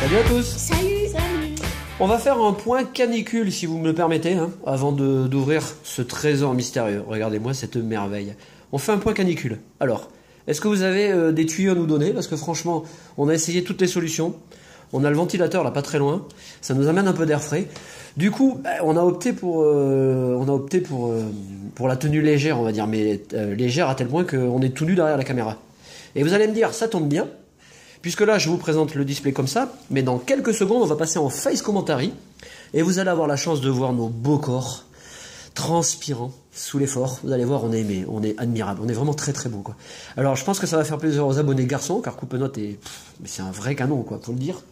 Salut à tous. Salut. Salut. On va faire un point canicule, si vous me le permettez, hein, avant d'ouvrir ce trésor mystérieux. Regardez-moi cette merveille. On fait un point canicule. Alors, est-ce que vous avez des tuyaux à nous donner? Parce que franchement, on a essayé toutes les solutions. On a le ventilateur là, pas très loin. Ça nous amène un peu d'air frais. Du coup, on a opté pour la tenue légère, on va dire, mais légère à tel point qu'on est tout nu derrière la caméra. Et vous allez me dire, ça tombe bien, puisque là, je vous présente le display comme ça, mais dans quelques secondes, on va passer en face commentary, et vous allez avoir la chance de voir nos beaux corps transpirants sous l'effort. Vous allez voir, on est admirable, on est vraiment très très beau, quoi. Alors, je pense que ça va faire plaisir aux abonnés garçons, car Coupenote mais c'est un vrai canon, quoi, faut le dire.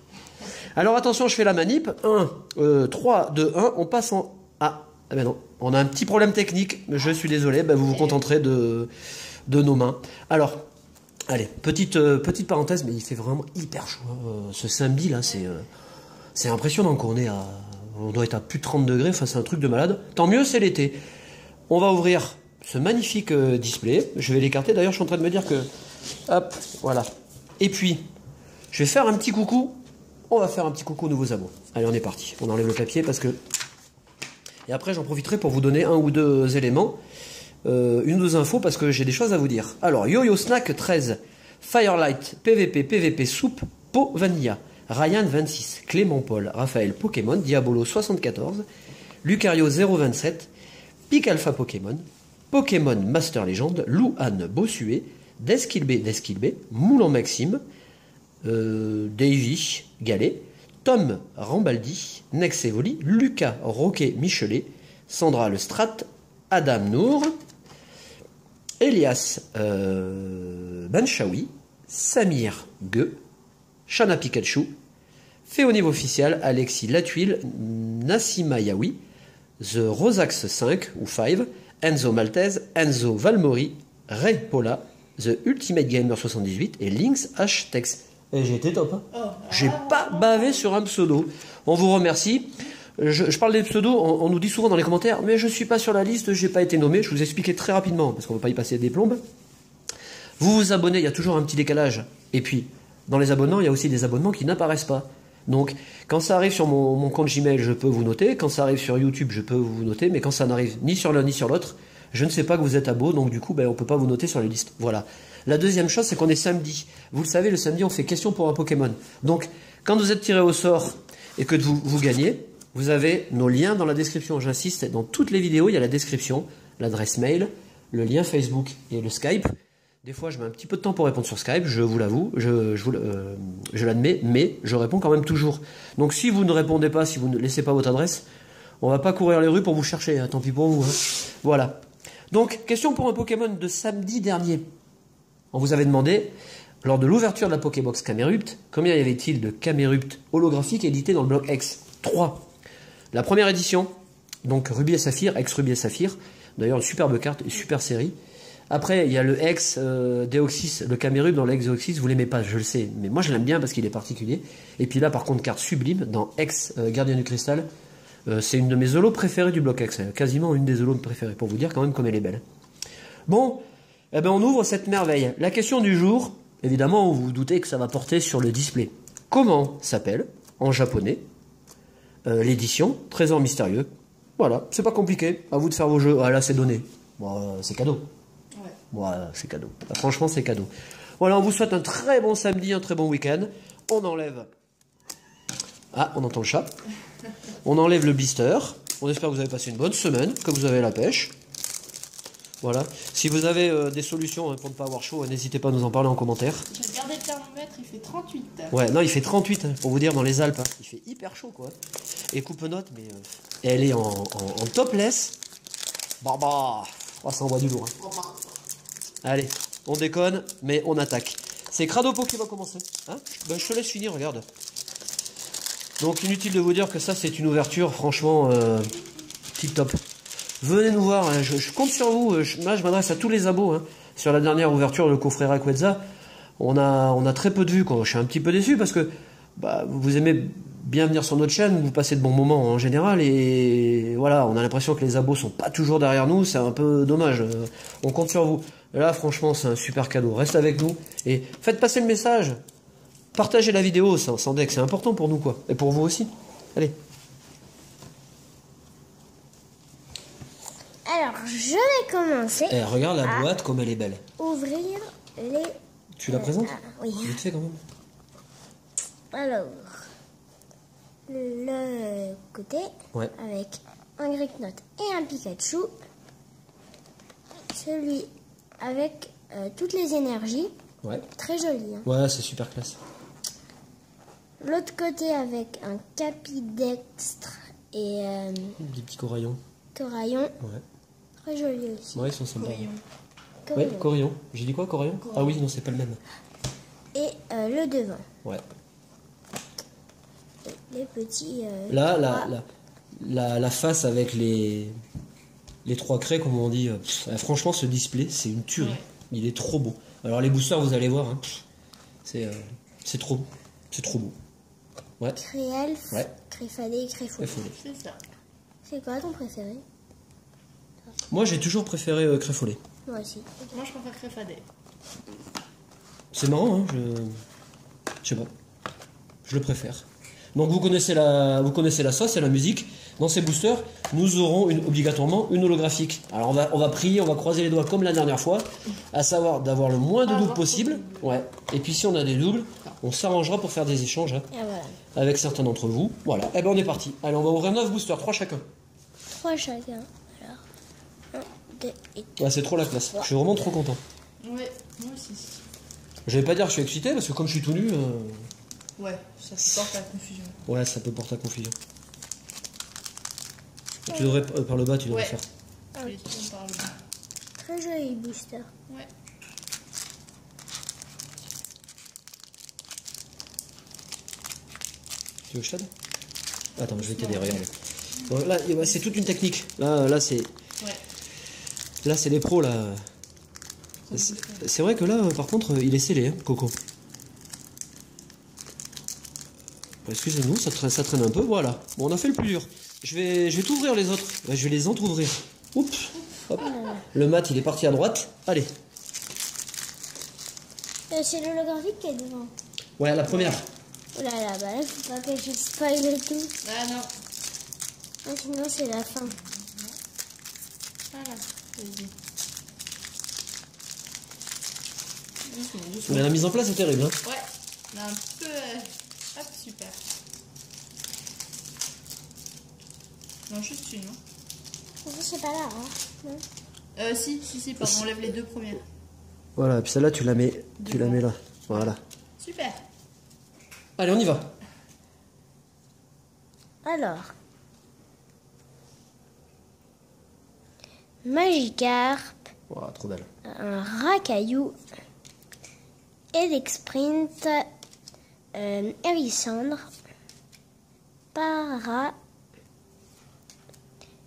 Alors attention, je fais la manip. 1, 3, 2, 1, on passe en... Ah ben non, on a un petit problème technique, je suis désolé, vous vous contenterez de nos mains. Alors, allez, petite parenthèse, mais il fait vraiment hyper chaud. Ce samedi là, c'est impressionnant qu'on est à... On doit être à plus de 30 degrés, enfin c'est un truc de malade. Tant mieux, c'est l'été. On va ouvrir ce magnifique display. Je vais l'écarter, d'ailleurs je suis en train de me dire que... Hop, voilà. Et puis, je vais faire un petit coucou. On va faire un petit coucou aux nouveaux abos. Allez, on est parti. On enlève le papier parce que... Et après, j'en profiterai pour vous donner un ou deux éléments. Une ou deux infos parce que j'ai des choses à vous dire. Alors, Yo-Yo Snack 13, Firelight, PVP Soupe, Po Vanilla, Ryan 26, Clément Paul, Raphaël Pokémon, Diabolo 74, Lucario 027, Pic Alpha Pokémon, Pokémon Master Legend, Lou-Anne Bossuet, Deskilbé, Moulin Maxime, Davy Gallet, Tom Rambaldi, Nex Evoli, Lucas Roquet Michelet, Sandra Lestrat, Adam Nour, Elias Banchaoui, Samir Gueux, Shana Pikachu, Féonive Official, Alexis Latuile, Nassima Yaoui, The Rosax 5 ou 5, Enzo Maltese, Enzo Valmori, Ray Paula, The Ultimate Gamer 78 et Lynx H-Tex. Et j'ai été top, hein. J'ai pas bavé sur un pseudo. On vous remercie. Je parle des pseudos, on nous dit souvent dans les commentaires, mais je suis pas sur la liste, j'ai pas été nommé. Je vous expliquais très rapidement, parce qu'on va pas y passer des plombes. Vous vous abonnez, il y a toujours un petit décalage. Et puis, dans les abonnements, il y a aussi des abonnements qui n'apparaissent pas. Donc, quand ça arrive sur mon compte Gmail, je peux vous noter. Quand ça arrive sur YouTube, je peux vous noter. Mais quand ça n'arrive ni sur l'un ni sur l'autre, je ne sais pas que vous êtes abo, donc du coup, on peut pas vous noter sur les listes. Voilà. La deuxième chose, c'est qu'on est samedi. Vous le savez, le samedi, on fait question pour un Pokémon. Donc, quand vous êtes tiré au sort et que vous gagnez, vous avez nos liens dans la description. J'insiste, dans toutes les vidéos, il y a la description, l'adresse mail, le lien Facebook et le Skype. Des fois, je mets un petit peu de temps pour répondre sur Skype, je vous l'avoue, je l'admets, mais je réponds quand même toujours. Donc, si vous ne répondez pas, si vous ne laissez pas votre adresse, on va pas courir les rues pour vous chercher, hein, tant pis pour vous. Hein. Voilà. Donc, question pour un Pokémon de samedi dernier. On vous avait demandé, lors de l'ouverture de la Pokébox Camerupt, combien y avait-il de Camerupt holographiques édités dans le bloc X? 3. La première édition, donc Ruby et Saphir, ex-Ruby et Saphir. D'ailleurs, une superbe carte, une super série. Après, il y a le ex Deoxys, le Camerupt dans l'ex Deoxys, vous l'aimez pas, je le sais, mais moi je l'aime bien parce qu'il est particulier. Et puis là, par contre, carte sublime, dans ex Gardien du Cristal. C'est une de mes zolos préférées du bloc X, quasiment une des zolos préférées, pour vous dire quand même comme elle est belle. Bon, on ouvre cette merveille. La question du jour, évidemment, vous vous doutez que ça va porter sur le display. Comment s'appelle, en japonais, l'édition Trésor Mystérieux? Voilà, c'est pas compliqué, à vous de faire vos jeux. Ah là, c'est donné. Bon, c'est cadeau. Ouais. Voilà, c'est cadeau. Là, franchement, c'est cadeau. Voilà, on vous souhaite un très bon samedi, un très bon week-end. On enlève... Ah, on entend le chat. On enlève le blister. On espère que vous avez passé une bonne semaine, que vous avez la pêche. Voilà. Si vous avez des solutions pour ne pas avoir chaud, n'hésitez pas à nous en parler en commentaire. J'ai regardé le thermomètre, il fait 38. Ouais, non, il fait 38, pour vous dire, dans les Alpes. Hein. Il fait hyper chaud, quoi. Et Coupenote, mais elle est en topless. Ça envoie du lourd. Hein. Allez, on déconne, mais on attaque. C'est Cradopo qui va commencer. Hein, je te laisse finir, regarde. Donc, inutile de vous dire que ça, c'est une ouverture, franchement, tip top. Venez nous voir, hein. Je compte sur vous. Là, je m'adresse à tous les abos. Hein. Sur la dernière ouverture, le coffret Rayquaza, on a très peu de vues. Quoi. Je suis un petit peu déçu parce que vous aimez bien venir sur notre chaîne, vous passez de bons moments en général. Et voilà, on a l'impression que les abos sont pas toujours derrière nous. C'est un peu dommage. On compte sur vous. Là, franchement, c'est un super cadeau. Reste avec nous et faites passer le message. Partagez la vidéo, ça, sans deck, c'est important pour nous, quoi. Et pour vous aussi. Allez. Alors, je vais commencer Eh, regarde la boîte comme elle est belle. ouvrir les... Tu la présentes? Oui. Vite fait, quand même. Alors, le côté Ouais. avec un Greeknote et un Pikachu. Celui avec toutes les énergies. Ouais. Très joli. Hein. Ouais, c'est super classe. L'autre côté avec un Capidextre et Des petits coraillons. Coraillon. Ouais. Très joli aussi. Ouais, ils sont sympas. Coraillon. Ouais, Coraillon. coraillon. J'ai dit quoi, coraillon? Ah oui, non, c'est pas le même. Et le devant. Ouais. Les petits... Là, trois. la face avec les 3 craies, comme on dit, franchement, ce display, c'est une tuerie. Ouais. Il est trop beau. Alors, les boosters, vous allez voir, hein, c'est trop beau. Ouais, Créelf, Ouais. Créfadé et Créfoulé. Créfollet. C'est ça. C'est quoi ton préféré? Moi, j'ai toujours préféré Créfollet. Moi aussi. Moi, je préfère Créfadé. C'est marrant, hein, je sais pas. Je le préfère. Donc, vous connaissez la sauce et la musique. Dans ces boosters, nous aurons obligatoirement une holographique. Alors on va prier, on va croiser les doigts comme la dernière fois, à savoir d'avoir le moins de doubles possible. Ouais. Et puis si on a des doubles, on s'arrangera pour faire des échanges hein, Et voilà. avec certains d'entre vous. Voilà. Et ben on est parti. Allez, on va ouvrir 9 boosters, 3 chacun. 3 chacun. Alors, 1, 2 et Ouais, c'est trop la classe. Je suis vraiment trop content. Ouais, moi aussi. Je vais pas dire que je suis excité parce que comme je suis tout nu, Ouais, ça se porte à la confusion. ouais, ça peut porter à confusion. Tu devrais par le bas, tu devrais Ouais. faire. Je les tourne par le bas. très joli booster. Ouais. Tu veux que je t'aide? Attends, je vais t'aider, regarde. Bon, là, ouais, c'est toute une technique. Là c'est. Ouais. Là, c'est les pros, là. C'est vrai que là, par contre, il est scellé, hein, Coco. Excusez-nous, ça traîne un peu, voilà. Bon, on a fait le plus dur. Je vais t'ouvrir les autres. Ouais, je vais les entrouvrir. Oups. Hop. Le mat, il est parti à droite. Allez. C'est l'holographique qui est devant. Ouais, la première. Oh là là, bah là, faut pas que je spoil tout. Ah non. Ah, sinon, c'est la fin. Voilà. Vas-y. Doucement, doucement. Mais la mise en place est terrible, hein. Ouais. Là, un petit peu... Hop, super. Non, juste une, hein. Ça, c'est pas là, hein. Non. Si, pardon, on lève les deux premières. Voilà, puis celle-là, tu la mets là. Voilà. Super. Allez, on y va. Alors. Magikarp, Wow, trop belle. un Racaillou, Elexprint, Hérissandre, Para,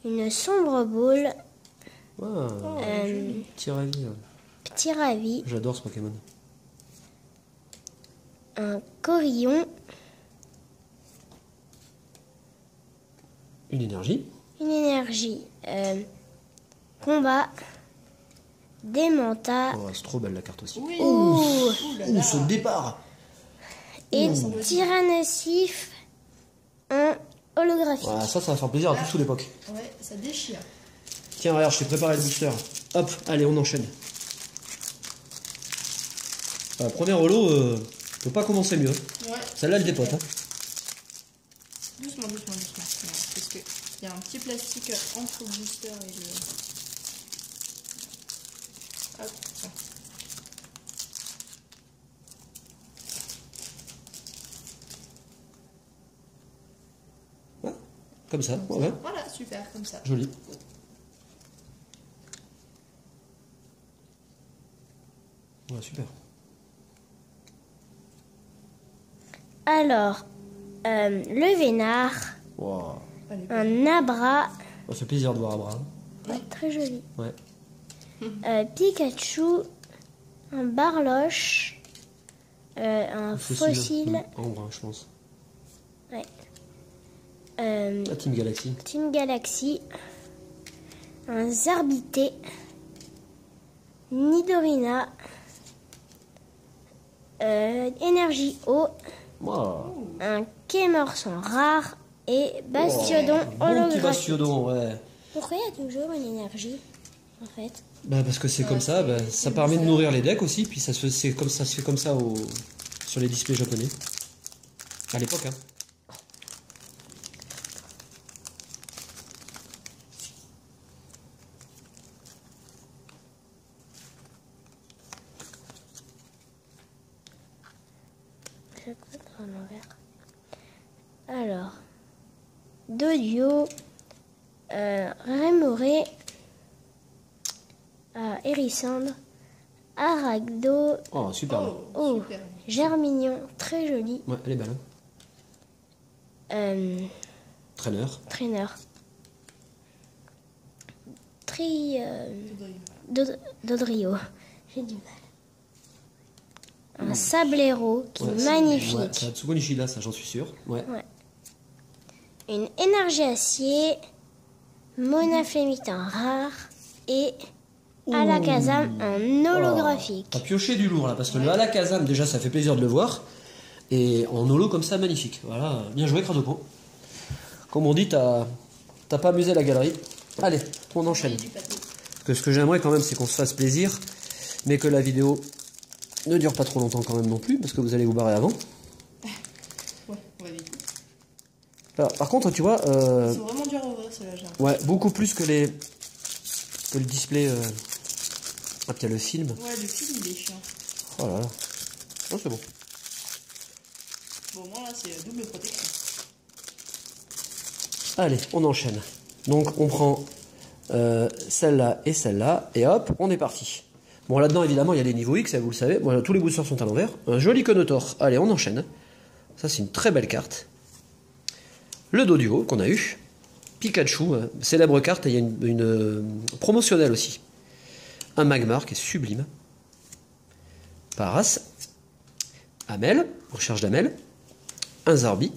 une sombre boule, Wow. Petit ravi. petit ravi, J'adore ce Pokémon. un Corillon, Une énergie. une énergie, combat, Démenta Oh, c'est trop belle la carte aussi. Oui. Ouh. Ouh là Ouh, là. ce départ. et Tyrannosif en holographique. Voilà, ça va faire plaisir à tous l'époque. Ouais, ça déchire. Tiens, regarde, je t'ai préparé le booster. Hop, allez, on enchaîne. Première holo, peut pas commencer mieux. Ouais. Celle-là, elle dépote. Hein. Doucement. Ouais, parce qu'il y a un petit plastique entre le booster et le... Hop. Ouais, comme ça, ouais, Voilà, super, comme ça. joli. Ouais, super. Alors, le Vénard, Wow. Allez, un Abra, Ça fait plaisir de voir Abraham. très joli, Ouais. Pikachu, un Barloche, un fossile, En brun, je pense. ouais. La Team Galaxy. Team Galaxy, un Zarbité, Nidorina, Énergie Eau, Wow. un Kémorson rare et Bastiodon Bon petit holographique. bastiodon, ouais. Pourquoi il y a toujours une énergie en fait? Bah parce que c'est comme ça, bah, ça permet de nourrir les decks aussi, puis ça se fait comme ça sur les displays japonais. À l'époque, hein. Je vais mettre à l'envers. Alors, Dodio, Rémoré, Hérissandre, Aragdo, Oh, super. oh, Super. Germignon, très joli, Ouais, elle est belle. Hein. Trainer. Trainer, Dodrio, j'ai du mal. Un Sablero qui Ouais, est Ouais, magnifique. c'est Atsugo Nishida, ça j'en suis sûr. Ouais. Une énergie acier, Monaflémitin rare et Alakazam en holographique. T'as pioché du lourd là, parce que le Alakazam, déjà ça fait plaisir de le voir. Et en holo comme ça, magnifique. Voilà, bien joué Cradopo. Comme on dit, t'as pas amusé la galerie. Allez, on enchaîne. Du pâté. Parce que ce que j'aimerais quand même, c'est qu'on se fasse plaisir, mais que la vidéo ne dure pas trop longtemps quand même non plus, parce que vous allez vous barrer avant. Ouais, on va vite. Alors, par contre, tu vois, Ils sont vraiment durs à ouvrir ceux-là, j'ai l'impression. ouais, beaucoup plus que le display. Ah, puis il y a le film. Ouais, le film il est chiant. Oh là là. Non, c'est bon. Bon, moi là c'est double protection. Allez, on enchaîne. Donc, on prend celle-là, et hop, on est parti. Bon, là-dedans, évidemment, il y a les niveaux X, vous le savez. Bon, tous les boosters sont à l'envers. Un joli Conotor. Allez, on enchaîne. Ça, c'est une très belle carte. Le Doduo qu'on a eu. Pikachu, célèbre carte, et il y a une promotionnelle aussi. Un Magmar qui est sublime. Paras. Amel, recherche d'Amel. Un Zarbi.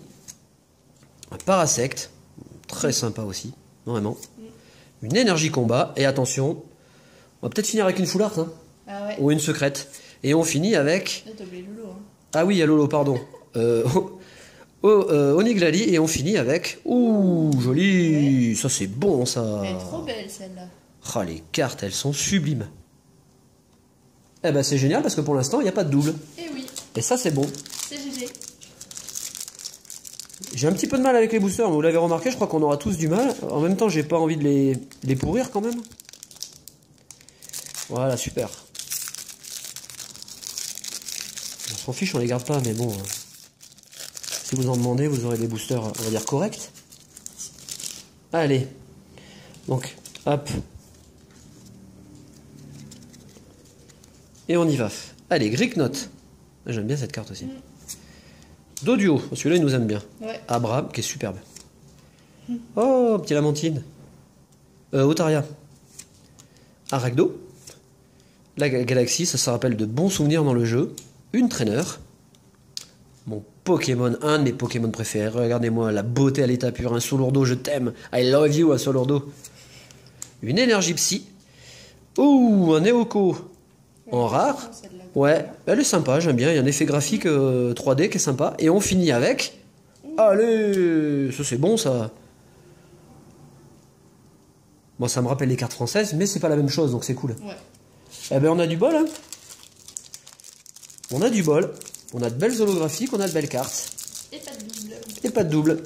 Un Parasect, très sympa aussi, vraiment. Une énergie combat, et attention, on va peut-être finir avec une full art, hein, Ah ouais. ou une secrète. Et on finit avec... Là t'as oublié Lolo. Hein. Ah oui, il y a Lolo, pardon. Oniglali, et on finit avec... Ouh, joli, ça c'est bon ça. Elle est trop belle celle-là. Ah, les cartes, elles sont sublimes. Eh ben c'est génial, parce que pour l'instant, il n'y a pas de double. Eh oui, Et ça c'est bon. c'est GG. J'ai un petit peu de mal avec les boosters, vous l'avez remarqué, je crois qu'on aura tous du mal. En même temps, j'ai pas envie de les pourrir quand même. Voilà, super. On s'en fiche, on les garde pas, mais bon. Si vous en demandez, vous aurez des boosters, on va dire, corrects. Allez. Donc, hop. Et on y va. Allez, Gricknote. J'aime bien cette carte aussi. Doduo, celui-là il nous aime bien. Ouais. Abra, qui est superbe. Oh, petit Lamentine. Otaria. Aragdo. La galaxie, ça se rappelle de bons souvenirs dans le jeu. Une trainer. Mon Pokémon, un de mes Pokémon préférés. Regardez-moi, la beauté à l'état pur. Un Solourdo, je t'aime. I love you, un Solourdo. Une énergie psy. Ouh, un Neoko. En rare. Celle-là. Ouais, elle est sympa, j'aime bien. Il y a un effet graphique 3D qui est sympa. Et on finit avec... Allez, ça c'est bon ça. Bon, ça me rappelle les cartes françaises, mais c'est pas la même chose, donc c'est cool. Ouais. Eh ben on a du bol, hein. On a du bol. On a de belles holographiques, on a de belles cartes. Et pas de double. Et pas de double.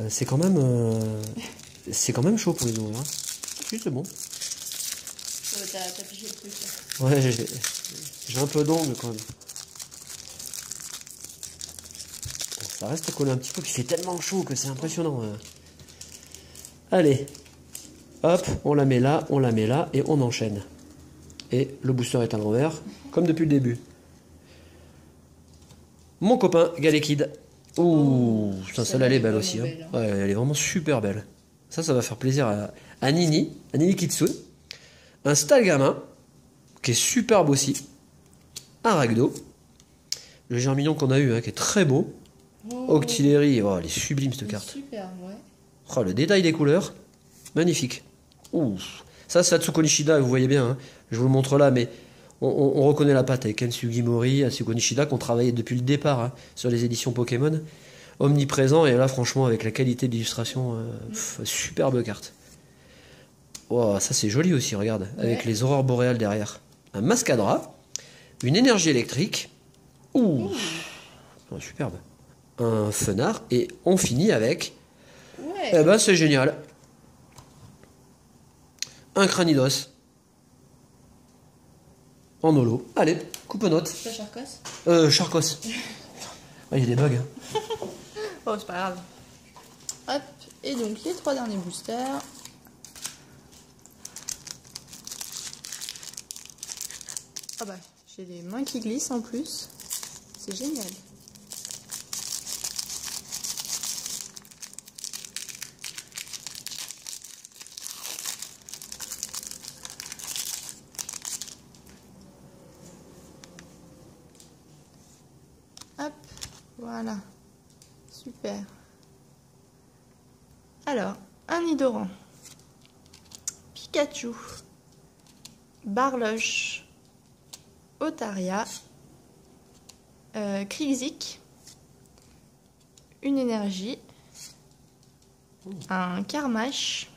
C'est quand même... c'est quand même chaud pour les ouvrir. Hein. Si, c'est bon. T'as pigé le truc. Là. Ouais, j'ai un peu d'ongle quand même. Bon, ça reste collé un petit peu, puis il fait tellement chaud que c'est impressionnant. Allez, hop, on la met là, et on enchaîne. Et le booster est à l'envers, comme depuis le début. Mon copain, Galekid. Ouh, putain, celle-là elle est belle aussi. Hein. Belle, hein. Ouais, elle est vraiment super belle. Ça va faire plaisir à Nini Kitsune. Un Stalgamin, qui est superbe aussi. Un Ragdo. Le Germignon qu'on a eu, hein, qui est très beau. Oh, Octillery, oh, elle est sublime cette carte. super, ouais. Oh, le détail des couleurs, magnifique. Ouh, Ça, c'est Atsuko Nishida, vous voyez bien. Hein. Je vous le montre là, mais on reconnaît la patte avec Ken Sugimori, Atsuko Nishida, qui ont travaillé depuis le départ hein, sur les éditions Pokémon. Omniprésent, et là, franchement, avec la qualité d'illustration, superbe carte. Oh, ça, c'est joli aussi, regarde, avec les aurores boréales derrière. Un Mascadra, une énergie électrique. Ouh, oh, superbe. Un Fenard, et on finit avec. Ouais. Eh ben, c'est génial. Un Cranidos. En holo. Allez, coupe note. C'est pas Charcos? Charcos. Ah, il y a des bugs. Hein. Oh, c'est pas grave. Hop, et donc les 3 derniers boosters. Ah bah, j'ai les mains qui glissent en plus. C'est génial. Hop, voilà. Super. Alors, un Nidoran, Pikachu, Barloche, Otaria, Krixik, une énergie, un Carmash,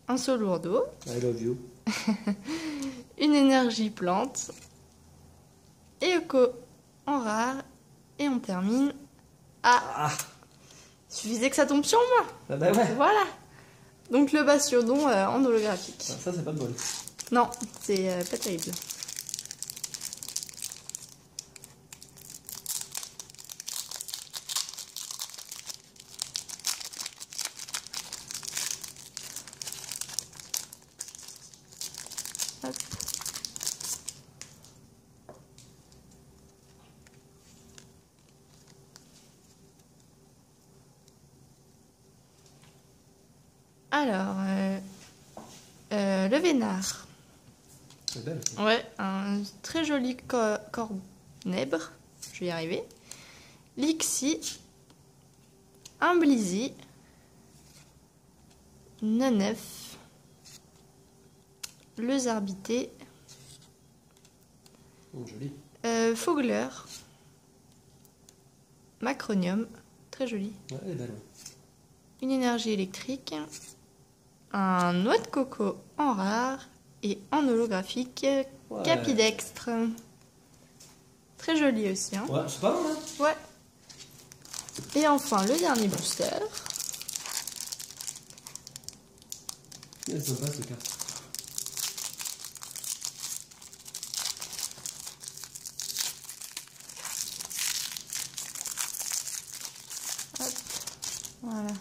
un Solourdo, I love you. une énergie plante, Eoko en rare, et on termine à... Suffisait que ça tombe sur moi. Ah bah ouais. Voilà. Donc le Bastiodon en holographique. Ça, c'est pas de bol. Non, c'est pas terrible. Hop. Alors, le Vénard. C'est belle. Ouais, un très joli cornèbre. Je vais y arriver. Lixie. Un Blizzy. Nanef. Le Zarbité. Oh, joli. Fogler. Macronium. Très joli. Ouais, elle est belle. Ouais. Une énergie électrique. Un noix de coco en rare. Et en holographique, Ouais. Capidextre. Très joli aussi. Hein. Ouais, c'est pas mal. Hein. Ouais. Et enfin, le dernier booster. Elle est sympa cette carte. Hop. Voilà.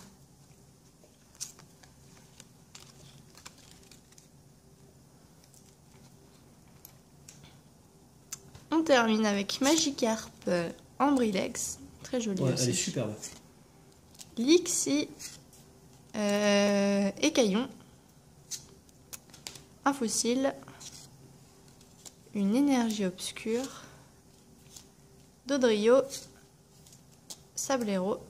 On termine avec Magikarp Ambrilex. Très joli Ouais, aussi. elle est superbe. Lixie Écaillon. Un fossile. Une énergie obscure. Dodrio. Sablero.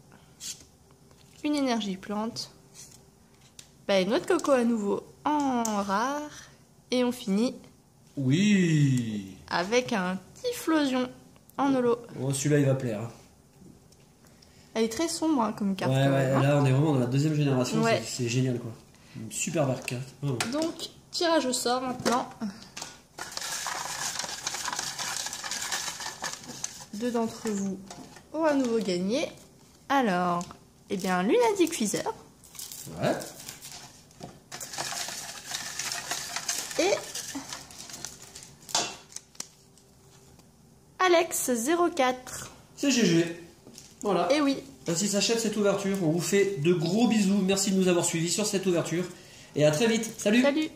Une énergie plante. Bah, une noix de coco à nouveau en rare. Et on finit Oui. avec un Typhlosion en holo. Oh, celui-là, il va plaire. Hein. Elle est très sombre hein, comme carte. Ouais, quand ouais, même, hein. là, on est vraiment dans la deuxième génération. Ouais. C'est génial, quoi. Une super belle carte. Vraiment. Donc, tirage au sort maintenant. 2 d'entre vous ont à nouveau gagné. Alors, eh bien, Lunatic Feather Ouais. et Alex04. C'est GG. Voilà. Et oui, Ainsi s'achève cette ouverture. On vous fait de gros bisous. Merci de nous avoir suivis sur cette ouverture. Et à très vite. Salut. salut!